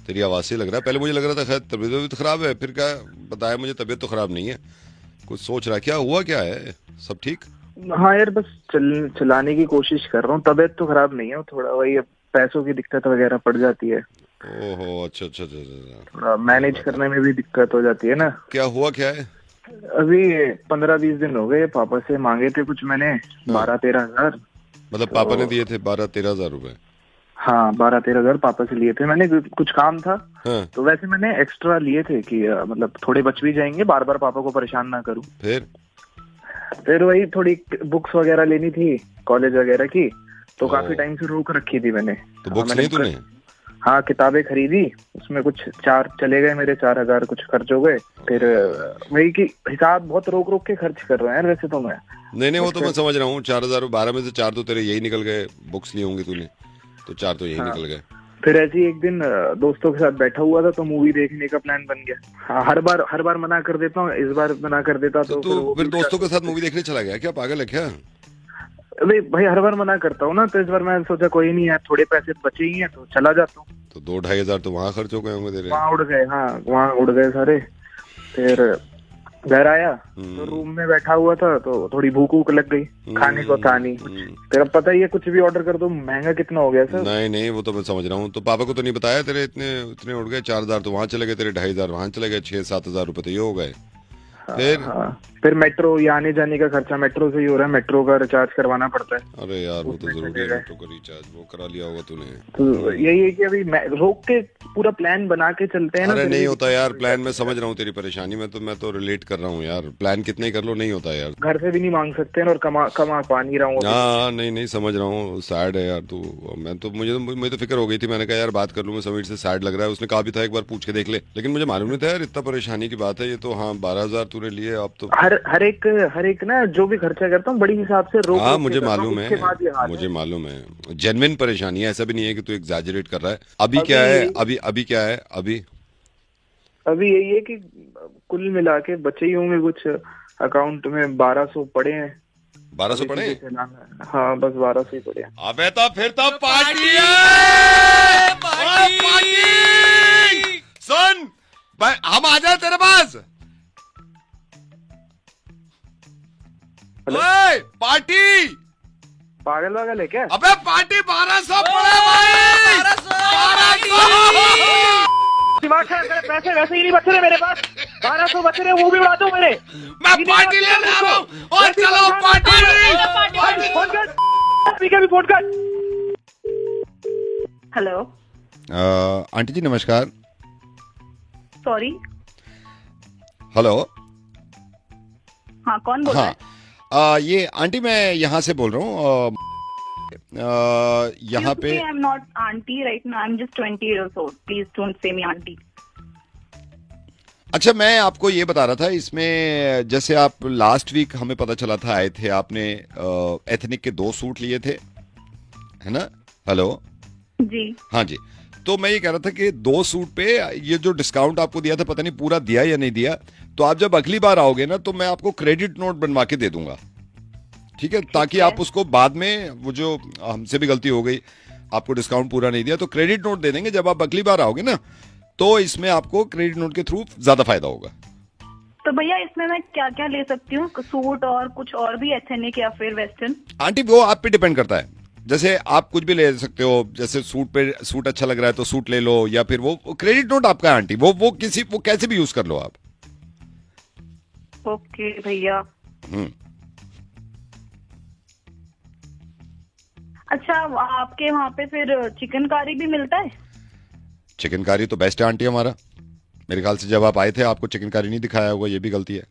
तेरी आवाज़ से लग रहा है। पहले मुझे लग रहा था खैर तबीयत खराब है, फिर क्या बताया मुझे तबीयत तो खराब नहीं है। कुछ सोच रहा, क्या हुआ, क्या है, सब ठीक? हाँ यार बस चलाने की कोशिश कर रहा हूँ, तबीयत तो खराब नहीं है, थोड़ा वही पैसों की दिक्कत वगैरह पड़ जाती है। ओहो अच्छा। थोड़ा मैनेज करने में भी दिक्कत हो जाती है ना। क्या हुआ, क्या है, अभी 15-20 दिन हो गए, पापा से मांगे थे कुछ मैंने 12-13 हजार। मतलब पापा ने दिए थे 12-13 हजार रुपए? हाँ 12-13 हजार पापा से लिए थे मैंने, कुछ काम था। हाँ। तो वैसे मैंने एक्स्ट्रा लिए थे कि मतलब थोड़े बच भी जाएंगे, बार बार पापा को परेशान ना करूं। फिर वही थोड़ी बुक्स वगैरह लेनी थी कॉलेज वगैरह की, तो काफी टाइम से रोक रखी थी मैंने। तो बुक्स ली तूने? हाँ किताबें खरीदी, उसमें कुछ 4 चले गए मेरे, 4 हजार कुछ खर्च हो गए। फिर वही कि हिसाब बहुत रोक रोक के खर्च कर रहे हैं वैसे तो मैं। नहीं वो तो मैं समझ रहा हूँ, 4,012 में से 4 तो तेरे यही निकल गए, बुक्स ली होंगी तूने, तो 4 तो यही निकल गए। फिर ऐसे ही एक दिन दोस्तों के साथ बैठा हुआ था तो मूवी देखने का प्लान बन गया। हाँ, हर बार मना कर देता हूँ, इस बार मना कर देता तो फिर दोस्तों के साथ मूवी देखने चला गया क्या? पागल है क्या? अरे भाई हर बार मना करता हूँ ना, तो इस बार मैं सोचा कोई नहीं यार, थोड़े पैसे बचे ही हैं तो चला जाता हूँ। तो 2-2.5 हजार तो वहाँ खर्च हो गए होंगे तेरे? वहाँ उड़ गए, हाँ वहाँ उड़ गए सारे। फिर घर आया तो रूम में बैठा हुआ था तो थोड़ी भूख वूख लग गई, खाने को था नहीं। फिर अब पता ही है कुछ भी ऑर्डर कर दो, महंगा कितना हो गया सर। नहीं वो तो मैं समझ रहा हूँ। तो पापा को तो नहीं बताया तेरे इतने उड़ गए? 4 हजार तो वहाँ चले गए, तेरे 2.5 हजार वहाँ चले गए, 6-7 हजार रुपए तो ये हो गए। फिर मेट्रो, ये आने जाने का खर्चा मेट्रो से ही हो रहा है, मेट्रो का रिचार्ज करवाना पड़ता है। अरे यार वो तो जरूरी है, मेट्रो का रिचार्ज वो करा लिया होगा तूने। तो यही है कि अभी रोक के पूरा प्लान बना के चलते हैं ना। अरे नहीं होता यार प्लान, मैं समझ रहा हूँ तेरी परेशानी में, तो मैं तो रिलेट कर रहा हूँ यार। प्लान कितने ही कर लो नहीं होता यार। घर से भी नहीं मांग सकते हैं और कमा पा नहीं रहा हूँ। हाँ नहीं समझ रहा हूँ, सैड है यार तू। मैं तो मुझे तो फिक्र हो गई थी, मैंने कहा यार बात कर लूँ मैं समीर से, सैड लग रहा है। उसने कहा भी था एक बार पूछ के देख ले, लेकिन मुझे मालूम नहीं था यार इतना परेशानी की बात है ये तो। हाँ 12 हजार तूने लिए, अब तो हर एक ना जो भी खर्चा करता हूँ बड़ी हिसाब से रोक। हाँ मुझे मालूम है, मुझे मालूम है, जेन्युइन परेशानी है, ऐसा भी नहीं है कि तू एग्जैजरेट कर रहा है। अभी क्या है? अभी क्या है? अभी यही है कि कुल मिला के बचे ही होंगे कुछ अकाउंट में 1200 पड़े हैं। 1200 पड़े? हाँ बस 1200 ही पड़े हैं। अबे तो फिर तो पार्टी सुन, हम आ जाए तेरे पास। ओए पार्टी, पागल है क्या? अबे पार्टी 1200 पड़े भाई, 1200। दिमाग खराब करे, पैसे वैसे ही नहीं बच रहे मेरे पास, 1200 बच रहे वो भी उड़ा दूं मेरे। मैं पार्टी लेने आ रहा हूँ और चलो पार्टी। फोन कर, स्पीकर भी फोन कर। हेलो आंटी जी नमस्कार। सॉरी, हेलो, हाँ कौन बोल रहा है? हाँ ये आंटी मैं यहाँ से बोल रहा हूँ, यहाँ पे। I am not aunty right now, I am just 20 years old, please don't say me aunty. अच्छा मैं आपको ये बता रहा था, इसमें जैसे आप लास्ट वीक हमें पता चला था आए थे, आपने एथनिक के 2 सूट लिए थे, है ना? हेलो जी हाँ जी। तो मैं ये कह रहा था कि 2 सूट पे ये जो डिस्काउंट आपको दिया था, पता नहीं पूरा दिया या नहीं दिया, तो आप जब अगली बार आओगे ना तो मैं आपको क्रेडिट नोट बनवा के दे दूंगा, ठीक है? ताकि आप उसको बाद में, वो जो हमसे भी गलती हो गई, आपको डिस्काउंट पूरा नहीं दिया तो क्रेडिट नोट दे देंगे जब आप अगली बार आओगे ना, तो इसमें आपको क्रेडिट नोट के थ्रू ज्यादा फायदा होगा। तो भैया इसमें मैं क्या क्या ले सकती हूँ, सूट और कुछ और भी एथनिक या फिर वेस्टर्न? आंटी वो आप पे डिपेंड करता है, जैसे आप कुछ भी ले सकते हो, जैसे सूट अच्छा लग रहा है तो सूट ले लो, या फिर वो क्रेडिट नोट आपका है आंटी, वो कैसे भी यूज कर लो आप। ओके भैया। अच्छा आपके वहाँ पे फिर चिकन कारी भी मिलता है? चिकन कारी तो बेस्ट है आंटी हमारा। मेरे ख्याल से जब आप आए थे आपको चिकन कारी नहीं दिखाया होगा, ये भी गलती है।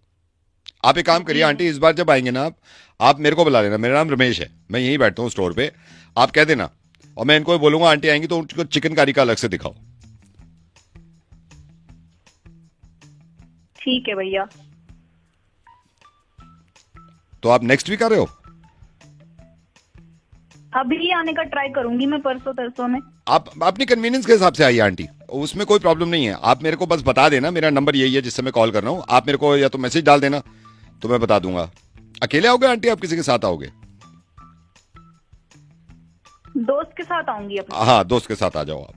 आप एक काम करिए आंटी, इस बार जब आएंगे ना आप मेरे को बुला लेना, मेरा नाम रमेश है, मैं यहीं बैठता हूँ स्टोर पे, आप कह देना, और मैं इनको बोलूंगा आंटी आएंगी तो उनको चिकन कारी का अलग से दिखाओ। ठीक है भैया। तो आप नेक्स्ट वीक आ रहे हो? अभी आने का ट्राई करूंगी मैं, परसों तरसों में। आप अपनी कन्वीनियंस के हिसाब से आइए आंटी, उसमें कोई प्रॉब्लम नहीं है। आप मेरे को बस बता देना, मेरा नंबर यही है जिससे मैं कॉल कर रहा हूँ, आप मेरे को या तो मैसेज डाल देना तो मैं बता दूंगा। अकेले आओगे आंटी, आप किसी के साथ आओगे? दोस्त के साथ आऊंगी अपने। हाँ दोस्त के साथ आ जाओ आप।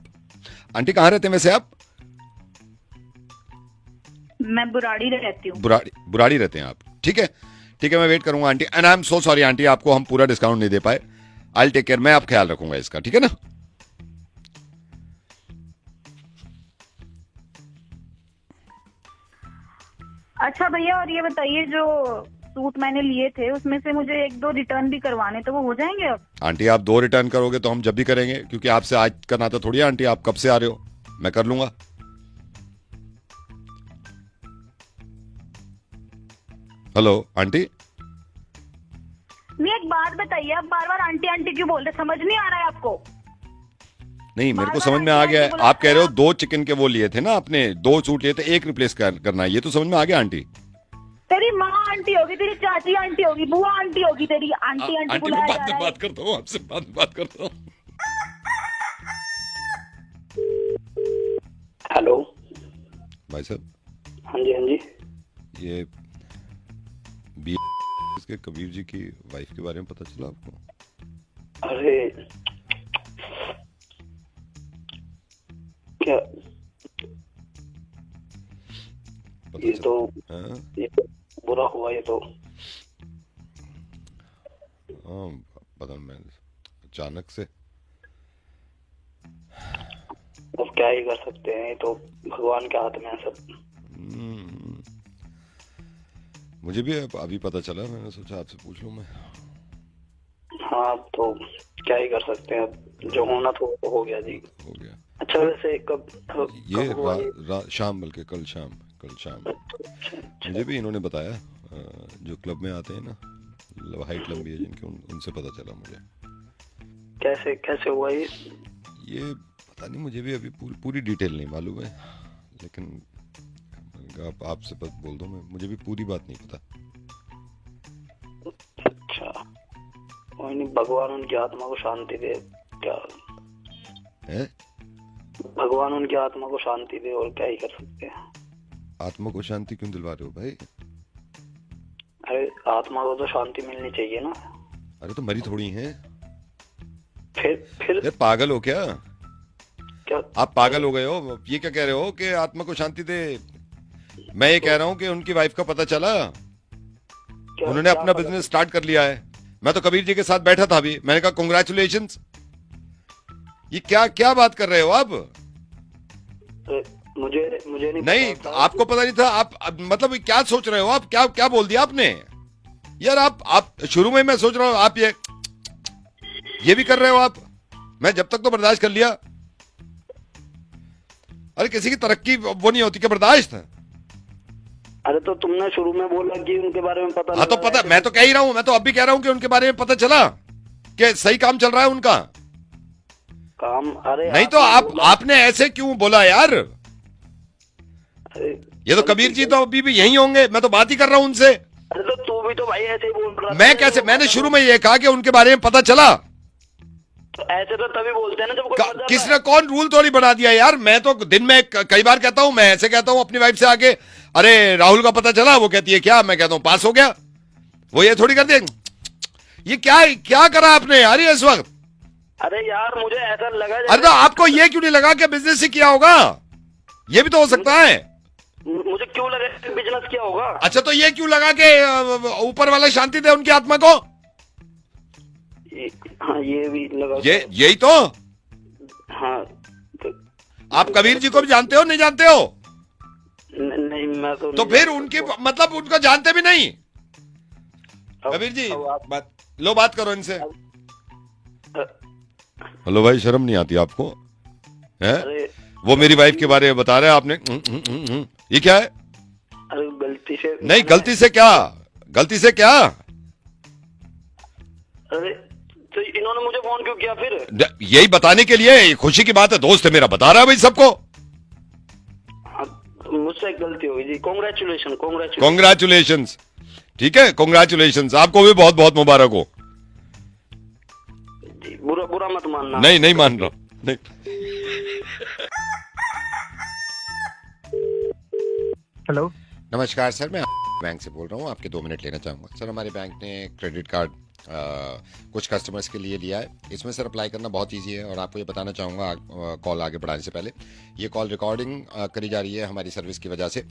आंटी कहाँ रहते हैं वैसे आप? मैं बुराड़ी रहती हूँ। बुराड़ी रहते हैं आप? ठीक है ठीक है, मैं वेट करूंगा aunty, and I am so sorry aunty, आपको हम पूरा डिस्काउंट नहीं दे पाए। आई टेक केयर, मैं आप ख्याल रखूंगा इसका, ठीक है ना? अच्छा भैया, और ये बताइए जो सूट मैंने लिए थे उसमें से मुझे 1-2 रिटर्न भी करवाने, तो वो हो जाएंगे अब? आंटी आप 2 रिटर्न करोगे तो हम जब भी करेंगे, क्योंकि आपसे आज का नाता थोड़ी है। आंटी आप कब से आ रहे हो, मैं कर लूंगा। हेलो आंटी, नहीं एक बात बताइए, आप बार बार आंटी आंटी क्यों बोल रहे, समझ नहीं आ रहा है आपको? नहीं मेरे को बार-बार समझ में आ आंटी गया है। आंटी आप कह रहे हो बुलाते 2 चिकन के वो लिए थे ना आपने, 2 सूट लिए थे, 1 रिप्लेस करना है, ये तो समझ में आ गया आंटी। तेरी माँ आंटी होगी, तेरी चाची आंटी होगी, बुआ आंटी होगी, तेरी आंटी आंटी बुलाया जा रहा है। बात करता हूँ आपसे, बाद में बात करता हूँ। हेलो भाई साहब, हाँ जी हाँ जी। ये बी इसके कबीर जी की वाइफ के बारे में पता चला आपको? अरे क्या पता ये चला? तो हाँ? ये तो बुरा हुआ ये तो। हाँ पता नहीं, मैं अचानक से। अब क्या ही कर सकते हैं, ये तो भगवान के हाथ में है सब। हम्म, मुझे भी अभी पता चला, मैंने सोचा आपसे पूछ लूं मैं। हाँ अब तो क्या ही कर सकते हैं, अब जो होना था वो तो हो गया जी। हो गया अच्छा वैसे कब ये कब हुआ ये? शाम, बल्कि कल शाम मुझे भी इन्होंने बताया, जो क्लब में आते हैं ना, हाइट लंबी है जिनकी, उनसे पता चला मुझे। कैसे कैसे हुआ ये? ये पता नहीं, मुझे भी अभी पूरी डिटेल नहीं मालूम है, लेकिन आप आपसे बस बोल दो, मैं मुझे भी पूरी बात नहीं पता। अच्छा कोई नहीं, भगवान उनकी आत्मा को शांति दे। क्या है? भगवान उनकी आत्मा को शांति दे, और क्या ही कर सकते हैं। आत्मा को शांति क्यों दिलवा रहे हो भाई? अरे आत्मा को तो शांति मिलनी चाहिए ना। अरे तो मरी थोड़ी हैं। फिर यार पागल हो क्या? क्या आप पागल हो गए हो? ये क्या कह रहे हो कि आत्मा को शांति दे? मैं ये कह रहा हूँ कि उनकी वाइफ का पता चला, क्या उन्होंने क्या अपना पता- बिजनेस स्टार्ट कर लिया है। मैं तो कबीर जी के साथ बैठा था अभी, मैंने कहा कांग्रेचुलेशंस। ये क्या क्या बात कर रहे हो आप? मुझे नहीं पता था। आपको पता नहीं था? आप मतलब क्या सोच रहे हो आप? क्या क्या बोल दिया आपने यार? आप शुरू में मैं सोच रहा हूँ आप ये भी कर रहे हो आप। मैं जब तक तो बर्दाश्त कर लिया। अरे किसी की तरक्की वो नहीं होती क्या बर्दाश्त? अरे तो तुमने शुरू में बोला कि उनके बारे में पता हाँ तो लगा पता, है। मैं तो कह ही रहा हूँ, मैं तो अब भी कह रहा हूँ कि उनके बारे में पता चला कि सही काम चल रहा है उनका। काम अरे नहीं तो आपने ऐसे क्यों बोला यार? अरे ये तो कबीर जी तो अभी भी यहीं होंगे, मैं तो बात ही कर रहा हूँ उनसे। अरे तो तू भी तो भाई ऐसे ही बोल रहा था। मैं कैसे? मैंने शुरू में ये कहा कि उनके बारे में पता चला। तो ऐसे तो तभी बोलते हैं ना जब कोई मर जाता किसने है। कौन रूल थोड़ी बना दिया यार? मैं तो दिन में कई बार कहता हूं, मैं ऐसे कहता हूं अपनी वाइफ से आके, अरे राहुल का पता चला, वो कहती है क्या, मैं कहता हूं पास हो गया। वो ये थोड़ी कर दे। ये क्या क्या करा आपने यार ये इस वक्त? अरे यार मुझे ऐसा लगा अरे तो आपको ये क्यों नहीं लगा कि बिजनेस ही किया होगा? ये भी तो हो सकता है। मुझे क्यों लगा बिजनेस किया होगा। अच्छा तो ये क्यों लगा कि ऊपर वाला शांति दे उनकी आत्मा को? हाँ ये भी लगा। यही तो। हाँ आप कबीर जी को भी जानते हो नहीं जानते हो? नहीं मैं तो तो नहीं फिर जानता। उनकी मतलब उनको जानते भी नहीं? अब- कबीर जी अब आप- बात करो इनसे। हेलो भाई, शर्म नहीं आती आपको? है अरे वो मेरी वाइफ के बारे में बता रहे हैं आपने। ये क्या है? अरे गलती से नहीं गलती से क्या? गलती से क्या? अरे तो इन्होंने मुझे फोन क्यों किया फिर? यही बताने के लिए, खुशी की बात है, दोस्त है मेरा, बता रहा है भाई सबको। हाँ, मुझसे एक गलती हो गई जी। Congratulation congratulation. कॉन्ग्रेचुलेशंस। ठीक है, कॉन्ग्रेचुलेशंस, आपको भी बहुत बहुत मुबारक हो। बुरा बुरा मत मानना। नहीं मान रहा नहीं। हेलो नमस्कार सर, मैं बैंक से बोल रहा हूँ, आपके 2 मिनट लेना चाहूँगा। सर हमारे बैंक ने क्रेडिट कार्ड कुछ कस्टमर्स के लिए लिया है। इसमें सर अप्लाई करना बहुत इजी है, और आपको ये बताना चाहूँगा कॉल आगे बढ़ाने से पहले, ये कॉल रिकॉर्डिंग करी जा रही है हमारी सर्विस की वजह से।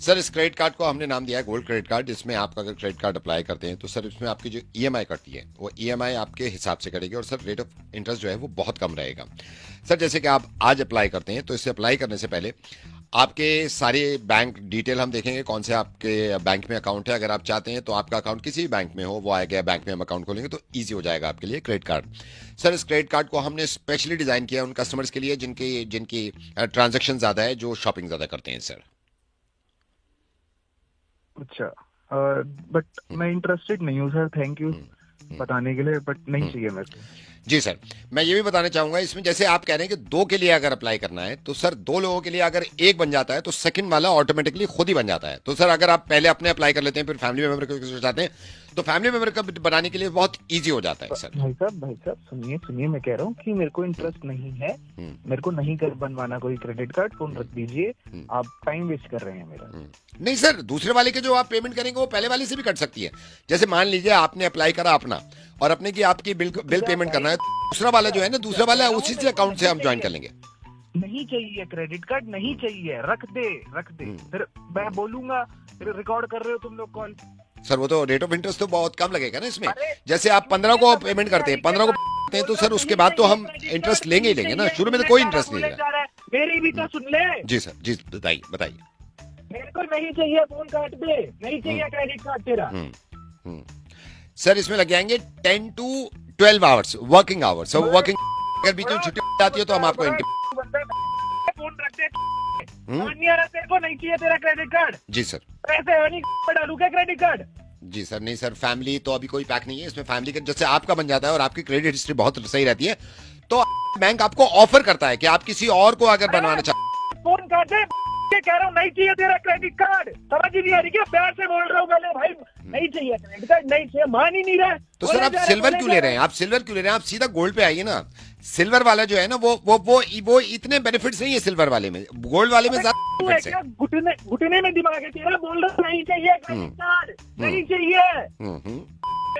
सर इस क्रेडिट कार्ड को हमने नाम दिया है गोल्ड क्रेडिट कार्ड। इसमें आप अगर क्रेडिट कार्ड अप्लाई करते हैं तो सर इसमें आपकी जो EMI कटती है वो EMI आपके हिसाब से कटेगी, और सर रेट ऑफ इंटरेस्ट जो है वो बहुत कम रहेगा। सर जैसे कि आप आज अप्लाई करते हैं तो इससे अप्लाई करने से पहले आपके सारे बैंक डिटेल हम देखेंगे, कौन से आपके बैंक में अकाउंट है। अगर आप चाहते हैं तो आपका अकाउंट किसी भी बैंक में हो, वो आ गया बैंक में हम अकाउंट खोलेंगे तो इजी हो जाएगा आपके लिए क्रेडिट कार्ड। सर इस क्रेडिट कार्ड को हमने स्पेशली डिजाइन किया उन कस्टमर्स के लिए जिनकी जिनकी ट्रांजैक्शन ज्यादा है, जो शॉपिंग ज्यादा करते हैं सर। अच्छा, बट मैं इंटरेस्टेड नहीं हूँ सर, थैंक यू बताने के लिए, बट नहीं चाहिए मेरे को। जी सर, मैं ये भी बताना चाहूंगा इसमें, जैसे आप कह रहे हैं कि 2 के लिए अगर अप्लाई करना है तो सर 2 लोगों के लिए अगर 1 बन जाता है तो सेकंड वाला ऑटोमेटिकली खुद ही बन जाता है। तो सर अगर आप पहले अपने अप्लाई कर लेते हैं फिर फैमिली मेंबर को चाहते हैं तो फैमिली मेंबर का बनाने के लिए बहुत इजी हो जाता है सर। भाई साहब सुनिए, मैं कह रहा हूँ कि मेरे को इंटरेस्ट नहीं है, मेरे को नहीं कर बनवाना कोई क्रेडिट कार्ड, फोन रख दीजिए, आप टाइम वेस्ट कर रहे हैं मेरा। नहीं सर, दूसरे वाले के जो आप पेमेंट करेंगे वो पहले वाले से भी कट सकती है। जैसे मान लीजिए आपने अप्लाई करा अपना और अपने की आपकी बिल पेमेंट करना है, दूसरा वाला जो है ना, दूसरा वाला उसी से अकाउंट से हम ज्वाइन कर लेंगे। नहीं चाहिए क्रेडिट कार्ड, नहीं चाहिए, रख दे। फिर मैं बोलूंगा, फिर रिकॉर्ड कर रहे हो तुम लोग कॉल। सर वो तो रेट ऑफ इंटरेस्ट तो बहुत कम लगेगा ना इसमें। जैसे आप 15 को पेमेंट करते हैं, 15 को करते हैं तो सर उसके बाद तो हम इंटरेस्ट लेंगे ही लेंगे ना, शुरू में तो कोई इंटरेस्ट नहीं लेगा। मेरी भी तो सुन ले। जी सर, जी बताइए। मेरे को नहीं चाहिए, फोन काट दे, नहीं चाहिए क्रेडिट कार्ड तेरा। सर इसमें लग जाएंगे 10 to 12 hours working hours. Sir working अगर बीच में छुट्टी हो जाती है तो हम आपको फोन रख दे, तेरे को नहीं चाहिए तेरा क्रेडिट कार्ड। जी सर। पैसे डालू क्या क्रेडिट कार्ड? जी सर, नहीं सर, फैमिली तो अभी कोई पैक नहीं है इसमें। फैमिली का जैसे आपका बन जाता है और आपकी क्रेडिट हिस्ट्री बहुत सही रहती है तो बैंक आपको ऑफर करता है कि आप किसी और को अगर बनवाना चाहते। फोन काट दे, कह रहा हूँ नहीं चाहिए तेरा क्रेडिट कार्ड, समझ ही नहीं आ रही क्या? प्यार से बोल रहा हूँ पहले भाई, नहीं चाहिए क्रेडिट कार्ड, नहीं चाहिए, मान ही नहीं रहा। तो सर आप सिल्वर क्यों ले रहे हैं? आप सिल्वर क्यों ले रहे हैं? आप सीधा गोल्ड पे आइए ना। सिल्वर वाला जो है ना वो इतने बेनिफिट्स नहीं है सिल्वर वाले में, गोल्ड वाले में ज्यादा बेनिफिट्स है। घुटने में दिमाग है तेरा, बोल रहा नहीं चाहिए क्रेडिट कार्ड, नहीं चाहिए।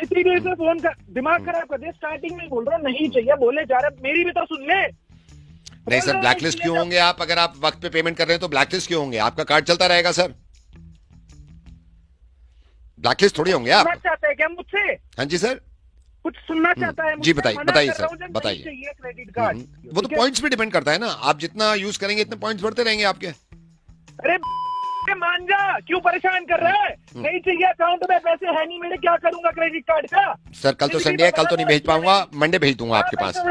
इसी देर से फोन का दिमाग खराब कर दिया, स्टार्टिंग में बोल रहा हूँ नहीं चाहिए, बोले जा रहे, मेरी भी तो सुन ले। नहीं सर, ब्लैकलिस्ट क्यों होंगे आप? अगर आप वक्त पे पेमेंट कर रहे हैं तो ब्लैकलिस्ट क्यों होंगे? आपका कार्ड चलता रहेगा सर, ब्लैकलिस्ट थोड़ी होंगे आप। चाहते हैं क्या मुझसे? हाँ जी सर, कुछ सुनना चाहता है? जी बताइए सर, बताइए। क्रेडिट कार्ड वो तो पॉइंट्स पे डिपेंड करता है ना, आप जितना यूज करेंगे इतने पॉइंट्स बढ़ते रहेंगे आपके। अरे मान जा, क्यों परेशान कर रहा है? नहीं चाहिए, अकाउंट में पैसे है नहीं मेरे, क्या करूंगा क्रेडिट कार्ड का? सर कल तो संडे है, कल तो नहीं भेज पाऊंगा, मंडे भेज दूंगा आपके पास।